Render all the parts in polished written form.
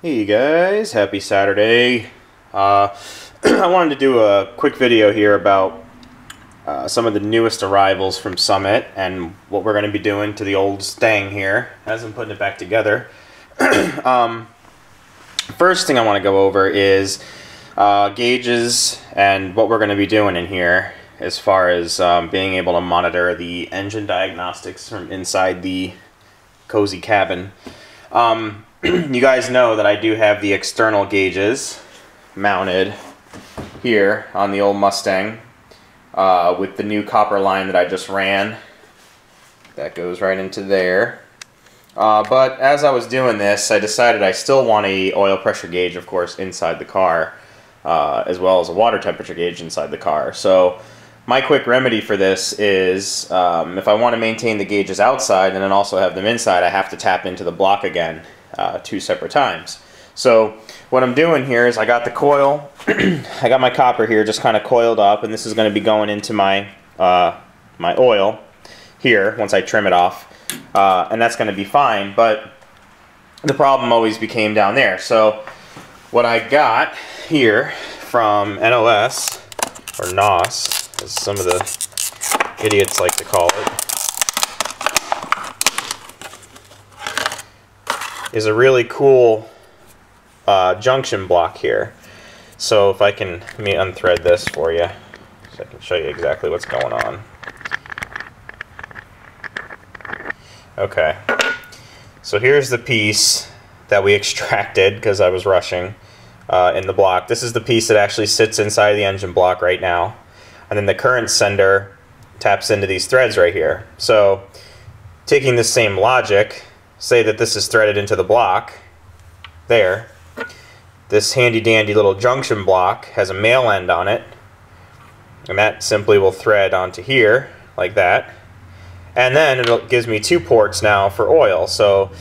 Hey guys, happy Saturday. I wanted to do a quick video here about some of the newest arrivals from Summit and what we're going to be doing to the old Stang here as I'm putting it back together. First thing I want to go over is gauges and what we're going to be doing in here as far as being able to monitor the engine diagnostics from inside the cozy cabin. You guys know that I do have the external gauges mounted here on the old Mustang with the new copper line that I just ran. That goes right into there. But as I was doing this, I decided I still want a oil pressure gauge, of course, inside the car, as well as a water temperature gauge inside the car. So my quick remedy for this is if I want to maintain the gauges outside and then also have them inside, I have to tap into the block again. 2 separate times. So what I'm doing here is I got the coil, I got my copper here just kind of coiled up, and this is going to be going into my my oil here once I trim it off, and that's going to be fine. But the problem always became down there. So what I got here from NOS, or NOS, as some of the idiots like to call it, is a really cool junction block here. So if I can, let me unthread this for you so I can show you exactly what's going on. Okay, so here's the piece that we extracted because I was rushing in the block. This is the piece that actually sits inside the engine block right now, and then the current sender taps into these threads right here. So taking the same logic, say that this is threaded into the block there. This handy dandy little junction block has a male end on it, and that simply will thread onto here like that, and then it gives me 2 ports now for oil. So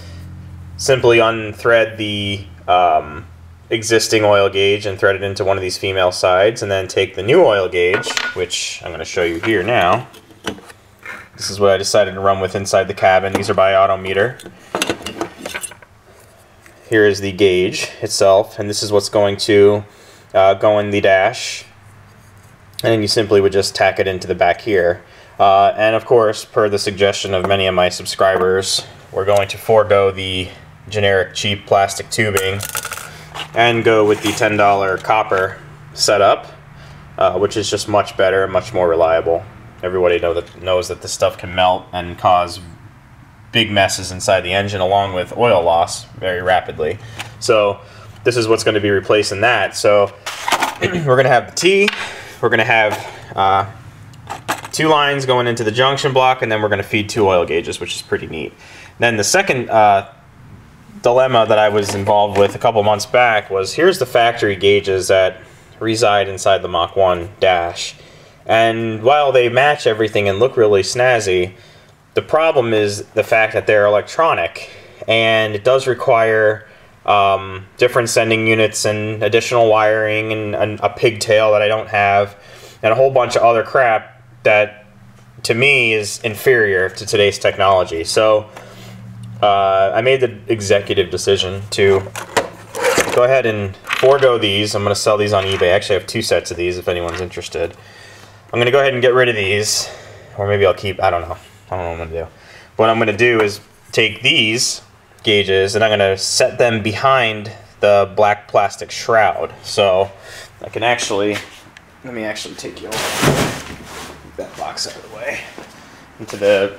simply unthread the existing oil gauge and thread it into one of these female sides, and then take the new oil gauge, which I'm going to show you here now. This is what I decided to run with inside the cabin. These are by Autometer. Here is the gauge itself, and this is what's going to go in the dash. And then you simply would just tack it into the back here. And of course, per the suggestion of many of my subscribers, we're going to forego the generic cheap plastic tubing and go with the $10 copper setup, which is just much better and much more reliable. Everybody knows that this stuff can melt and cause big messes inside the engine along with oil loss very rapidly. So this is what's going to be replacing that. So we're going to have the T, we're going to have 2 lines going into the junction block, and then we're going to feed 2 oil gauges, which is pretty neat. Then the second dilemma that I was involved with a couple months back was, here's the factory gauges that reside inside the Mach 1 dash. And while they match everything and look really snazzy, the problem is the fact that they're electronic, and it does require different sending units and additional wiring and a pigtail that I don't have, and a whole bunch of other crap that to me is inferior to today's technology. So I made the executive decision to go ahead and forego these. I'm going to sell these on eBay. I actually have 2 sets of these if anyone's interested. I'm going to go ahead and get rid of these, or maybe I'll keep, I don't know what I'm going to do. What I'm going to do is take these gauges and I'm going to set them behind the black plastic shroud. So I can actually, let me actually take you over, that box out of the way, into the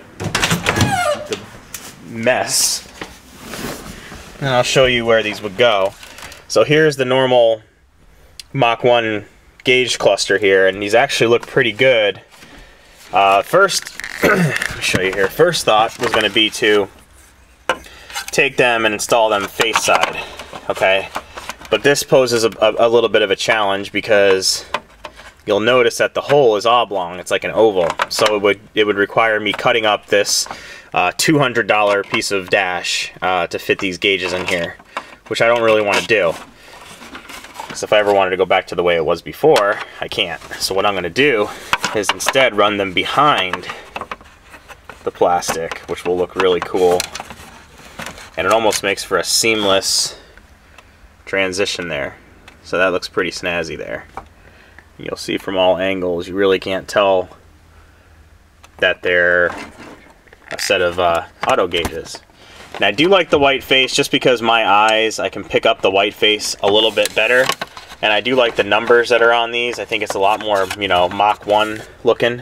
mess. And I'll show you where these would go. So here's the normal Mach 1 gauge cluster here, and these actually look pretty good. First, let me show you here. First thought was going to be to take them and install them face side, okay? But this poses a little bit of a challenge because you'll notice that the hole is oblong. It's like an oval, so it would require me cutting up this $200 piece of dash to fit these gauges in here, which I don't really want to do. Because if I ever wanted to go back to the way it was before, I can't. So what I'm going to do is instead run them behind the plastic, which will look really cool. And it almost makes for a seamless transition there. So that looks pretty snazzy there. You'll see from all angles, you really can't tell that they're a set of auto gauges. And I do like the white face just because my eyes, I can pick up the white face a little bit better. And I do like the numbers that are on these. I think it's a lot more, you know, Mach 1 looking.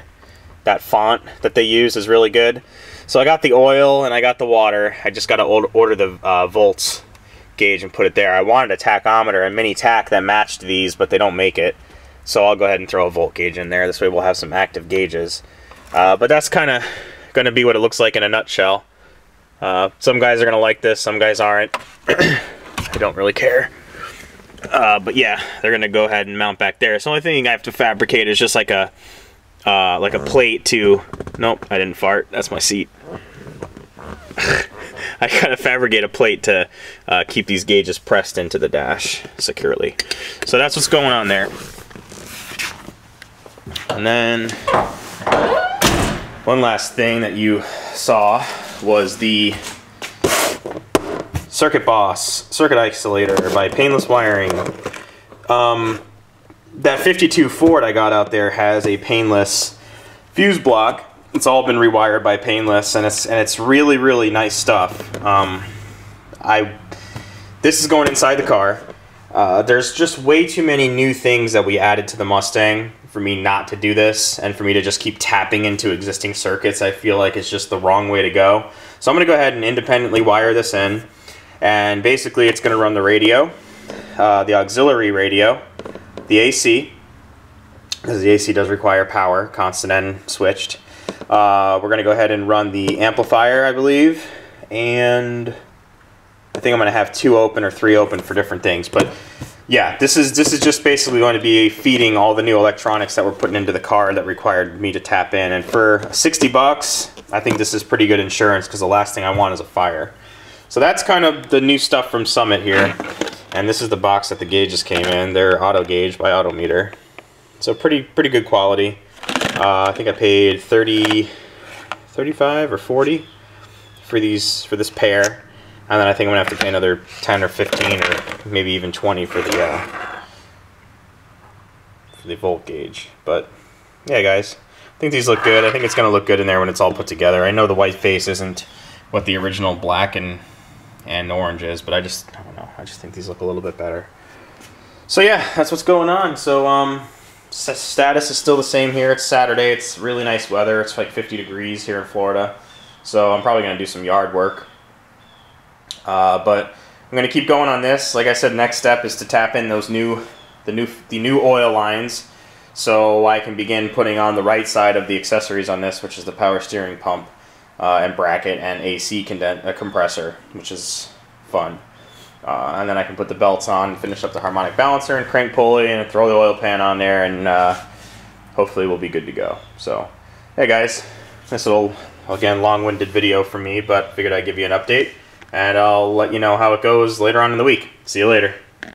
That font that they use is really good. So I got the oil and I got the water. I just got to order the volts gauge and put it there. I wanted a tachometer, a mini tach that matched these, but they don't make it. So I'll go ahead and throw a volt gauge in there. This way we'll have some active gauges. But that's kind of going to be what it looks like in a nutshell. Some guys are going to like this, some guys aren't. I don't really care. But yeah, they're going to go ahead and mount back there. So the only thing I have to fabricate is just like a plate to... Nope, I didn't fart. That's my seat. I gotta fabricate a plate to keep these gauges pressed into the dash securely. So that's what's going on there. And then one last thing that you saw was the Circuit Boss circuit isolator by Painless Wiring. That 52 Ford I got out there has a painless fuse block. It's all been rewired by Painless, and it's really, really nice stuff. This is going inside the car. There's just way too many new things that we added to the Mustang for me not to do this, and for me to just keep tapping into existing circuits. I feel like it's just the wrong way to go. So I'm going to go ahead and independently wire this in, and basically it's going to run the radio, the auxiliary radio, the AC, because the AC does require power, constant and switched. We're going to go ahead and run the amplifier, I believe, and I think I'm going to have 2 open or 3 open for different things. But yeah, this is just basically going to be feeding all the new electronics that we're putting into the car that required me to tap in. And for 60 bucks, I think this is pretty good insurance, because the last thing I want is a fire. So that's kind of the new stuff from Summit here. And this is the box that the gauges came in. They're auto gauge by Autometer. So pretty good quality. I think I paid 35 or 40 for this pair, and then I think I'm gonna have to pay another 10 or 15 or maybe even 20 for the volt gauge. But yeah, guys, I think these look good. I think it's gonna look good in there when it's all put together. I know the white face isn't what the original black and orange is, but I don't know. I just think these look a little bit better. So yeah, that's what's going on. So status is still the same here. It's Saturday. It's really nice weather. It's like 50 degrees here in Florida. So I'm probably going to do some yard work. But I'm going to keep going on this. Like I said, next step is to tap in those the new oil lines, so I can begin putting on the right side of the accessories on this, which is the power steering pump and bracket and AC compressor, which is fun. And then I can put the belts on, finish up the harmonic balancer and crank pulley, and throw the oil pan on there, and hopefully we'll be good to go. So, hey guys, this little, again, long-winded video for me, but figured I'd give you an update, and I'll let you know how it goes later on in the week. See you later.